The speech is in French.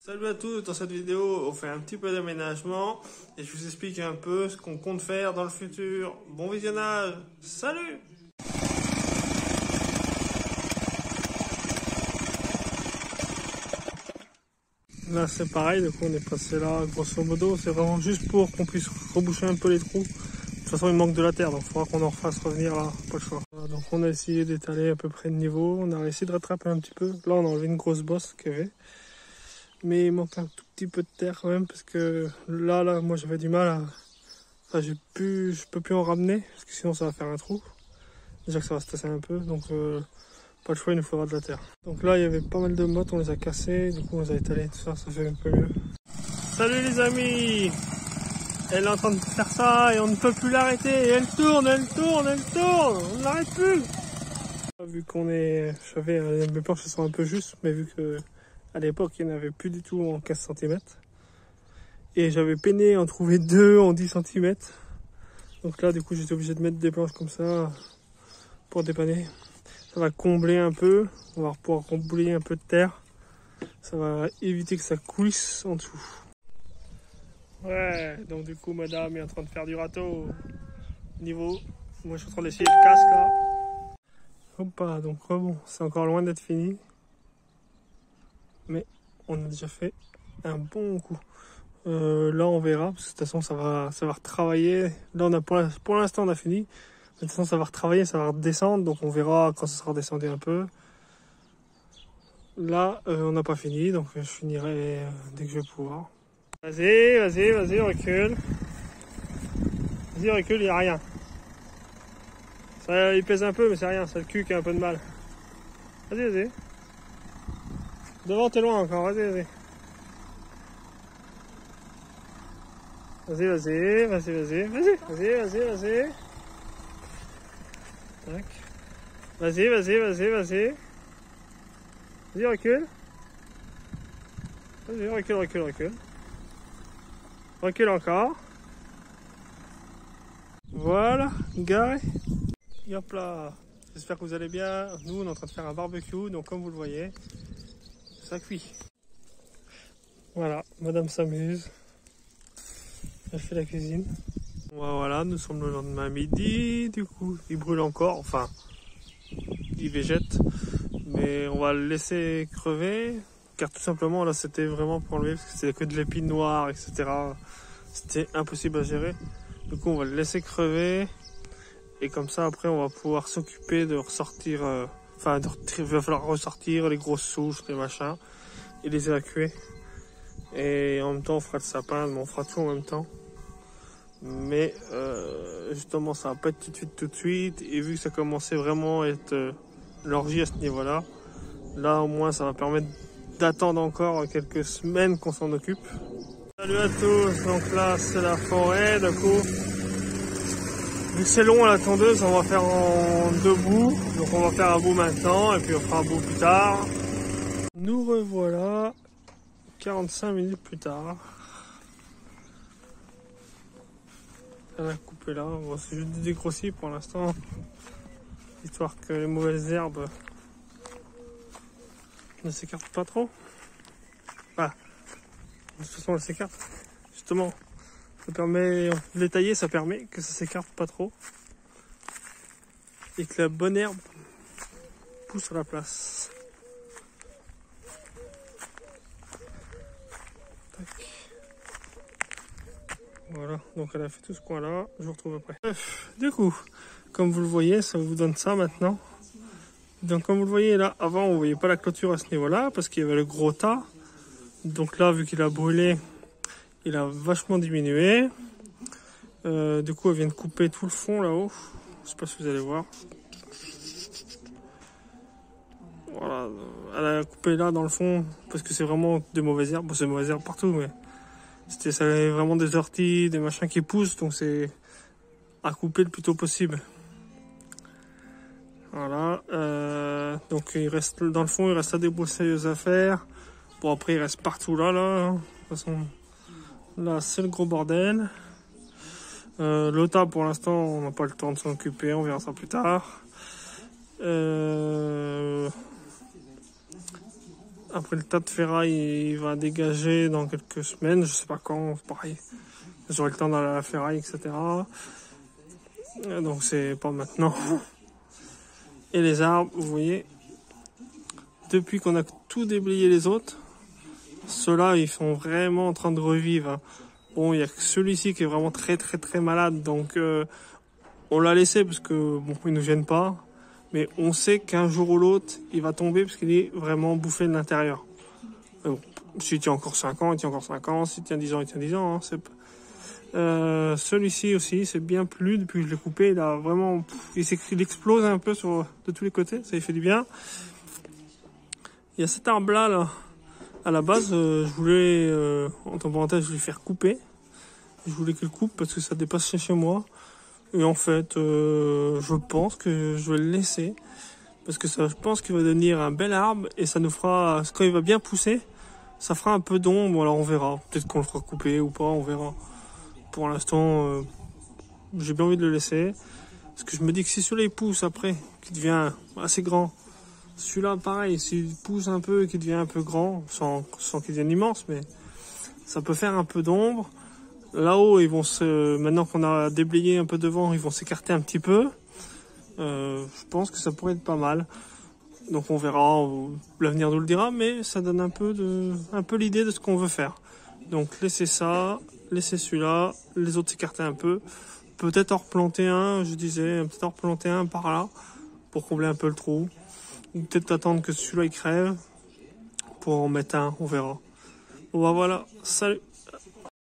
Salut à tous, dans cette vidéo on fait un petit peu d'aménagement et je vous explique un peu ce qu'on compte faire dans le futur. Bon visionnage, salut! Là c'est pareil, donc on est passé là grosso modo, c'est vraiment juste pour qu'on puisse reboucher un peu les trous. De toute façon il manque de la terre donc il faudra qu'on en refasse revenir là, pas le choix. Voilà, donc on a essayé d'étaler à peu près de niveau, on a réussi de rattraper un petit peu. Là on a enlevé une grosse bosse qu'il y avait. Mais il manque un tout petit peu de terre quand même parce que là moi j'avais du mal à... Enfin je peux plus en ramener parce que sinon ça va faire un trou. Déjà que ça va se tasser un peu donc pas le choix, il nous faudra de la terre. Donc là il y avait pas mal de mottes, on les a cassées, du coup on les a étalées, tout ça, ça fait un peu mieux. Salut les amis! Elle est en train de faire ça et on ne peut plus l'arrêter. Elle tourne, on ne l'arrête plus! Vu qu'on est... mes planches sont un peu justes, mais vu que à l'époque il n'y en avait plus du tout en 15 cm. Et j'avais peiné à en trouver deux en 10 cm. Donc là du coup j'étais obligé de mettre des planches comme ça pour dépanner. Ça va combler un peu, on va pouvoir combler un peu de terre. Ça va éviter que ça couisse en dessous. Ouais, donc du coup madame est en train de faire du râteau. Niveau, moi je suis en train d'essayer le casque là. Hop, donc bon, c'est encore loin d'être fini. Mais on a déjà fait un bon coup. Là on verra, parce que de toute façon ça va retravailler. Là on a pour l'instant on a fini. De toute façon ça va retravailler, ça va redescendre, donc on verra quand ça sera redescendu un peu. Là on n'a pas fini, donc je finirai dès que je vais pouvoir. Vas-y, recule. Vas-y, recule, il n'y a rien. Ça, il pèse un peu, mais c'est rien, c'est le cul qui a un peu de mal. Vas-y. Devant, t'es loin encore, vas-y. Vas-y. Tac. Vas-y. Vas-y, recule. Vas-y, recule. Recule encore. Voilà, garé. Et hop là. J'espère que vous allez bien. Nous, on est en train de faire un barbecue, donc comme vous le voyez, ça cuit. Voilà, madame s'amuse. Elle fait la cuisine. Voilà, nous sommes le lendemain midi, du coup, il brûle encore, enfin, il végète, mais on va le laisser crever, car tout simplement, là, c'était vraiment pour enlever, parce que c'était que de l'épine noire, etc. C'était impossible à gérer. Du coup, on va le laisser crever, et comme ça, après, on va pouvoir s'occuper de ressortir, il va falloir ressortir les grosses souches, les machins, et les évacuer. Et en même temps, on fera le sapin, mais on fera tout en même temps. Mais justement ça va pas être tout de suite, et vu que ça commençait vraiment à être l'orgie à ce niveau là, au moins ça va permettre d'attendre encore quelques semaines qu'on s'en occupe. Salut à tous, donc là c'est la forêt, du coup vu que c'est long à la tondeuse on va faire en deux bouts, donc on va faire un bout maintenant et puis on fera un bout plus tard. Nous revoilà 45 minutes plus tard. Elle a coupé là, bon, c'est juste dégrossi pour l'instant, histoire que les mauvaises herbes ne s'écartent pas trop. Ah, de toute façon elles s'écartent, justement, ça permet de les tailler, ça permet que ça s'écarte pas trop et que la bonne herbe pousse à la place. Tac. Voilà, donc elle a fait tout ce coin là, je vous retrouve après. Bref, du coup, comme vous le voyez, ça vous donne ça maintenant. Donc comme vous le voyez là, avant on voyait pas la clôture à ce niveau là, parce qu'il y avait le gros tas. Donc là, vu qu'il a brûlé, il a vachement diminué. Du coup, elle vient de couper tout le fond là-haut. Je sais pas si vous allez voir. Voilà, elle a coupé là dans le fond, parce que c'est vraiment des mauvaises herbes. Bon, c'est des mauvaises herbes partout, mais... ça avait vraiment des orties, des machins qui poussent, donc c'est à couper le plus tôt possible. Voilà, donc il reste dans le fond, il reste à débroussailleuse à faire. Bon, après il reste partout là. De toute façon, là c'est le gros bordel. Le tas pour l'instant, on n'a pas le temps de s'en occuper, on verra ça plus tard. Après le tas de ferraille, il va dégager dans quelques semaines, je sais pas quand, pareil. J'aurai le temps d'aller à la ferraille, etc. Donc c'est pas maintenant. Et les arbres, vous voyez, depuis qu'on a tout déblayé les autres, ceux-là, ils sont vraiment en train de revivre. Bon, il y a que celui-ci qui est vraiment très très très malade, donc on l'a laissé parce que bon, il nous gêne pas. Mais on sait qu'un jour ou l'autre, il va tomber parce qu'il est vraiment bouffé de l'intérieur. Bon, s'il tient encore 5 ans, il tient encore 5 ans. S'il tient 10 ans, il tient 10 ans. Hein, celui-ci aussi, c'est bien plus depuis que je l'ai coupé. Il a vraiment, il explose un peu de tous les côtés. Ça lui fait du bien. Il y a cet arbre-là, là. À la base, je voulais, entre parenthèses, je voulais faire couper. Je voulais qu'il coupe parce que ça dépasse chez moi. Et en fait, je pense que je vais le laisser. Parce que ça, je pense qu'il va devenir un bel arbre. Et ça nous fera, quand il va bien pousser, ça fera un peu d'ombre. Alors on verra. Peut-être qu'on le fera couper ou pas, on verra. Pour l'instant, j'ai bien envie de le laisser. Parce que je me dis que si celui-là il pousse après, qu'il devient assez grand. Celui-là, pareil, s'il pousse un peu et qu'il devient un peu grand, sans qu'il devienne immense, mais ça peut faire un peu d'ombre. Là-haut, ils vont maintenant qu'on a déblayé un peu devant, ils vont s'écarter un petit peu. Je pense que ça pourrait être pas mal. Donc on verra, l'avenir nous le dira, mais ça donne un peu l'idée de ce qu'on veut faire. Donc laissez ça, laissez celui-là, les autres s'écarter un peu. Peut-être en replanter un, je disais, peut-être en replanter un par là, pour combler un peu le trou. Ou peut-être attendre que celui-là il crève, pour en mettre un, on verra. Bon bah voilà, salut!